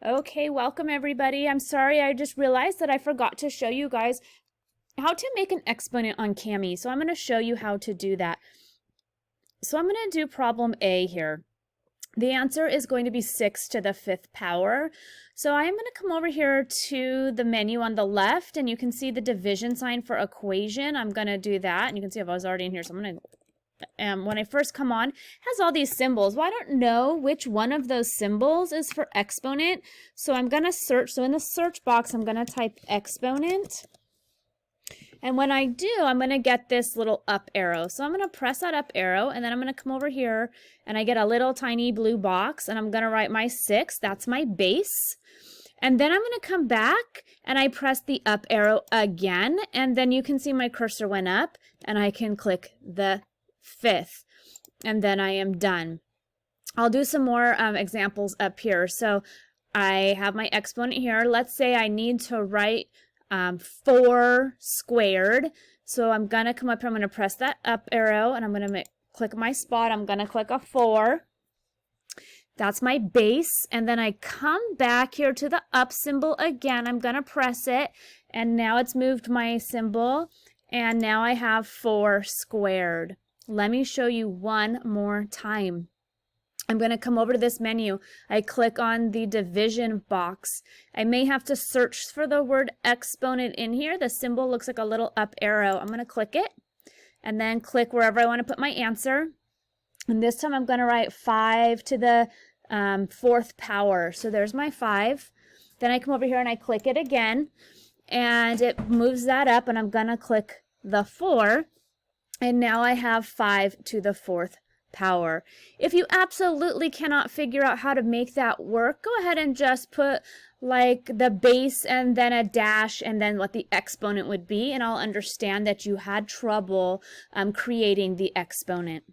Okay, welcome everybody. I'm sorry, I just realized that I forgot to show you guys how to make an exponent on Kami. So I'm going to show you how to do that. So I'm going to do problem A here. The answer is going to be 6 to the 5th power. So I'm going to come over here to the menu on the left, and you can see the division sign for equation. I'm going to do that, and you can see I was already in here, so I'm going to when I first come on, has all these symbols. Well, I don't know which one of those symbols is for exponent, so I'm going to search. So in the search box, I'm going to type exponent. And when I do, I'm going to get this little up arrow. So I'm going to press that up arrow, and then I'm going to come over here, and I get a little tiny blue box, and I'm going to write my 6. That's my base. And then I'm going to come back, and I press the up arrow again, and then you can see my cursor went up, and I can click the 5th, and then I am done. I'll do some more examples up here. So I have my exponent here. Let's say I need to write 4 squared. So I'm going to come up here. I'm going to press that up arrow, and I'm going to click my spot. I'm going to click a 4. That's my base. And then I come back here to the up symbol again. I'm going to press it, and now it's moved my symbol, and now I have 4 squared. Let me show you one more time. I'm going to come over to this menu. I click on the division box. I may have to search for the word exponent in here. The symbol looks like a little up arrow. I'm going to click it and then click wherever I want to put my answer. And this time I'm going to write 5 to the 4th power. So there's my 5. Then I come over here and I click it again, and it moves that up, and I'm going to click the 4. And now I have 5 to the 4th power. If you absolutely cannot figure out how to make that work, go ahead and just put like the base and then a dash and then what the exponent would be, and I'll understand that you had trouble creating the exponent.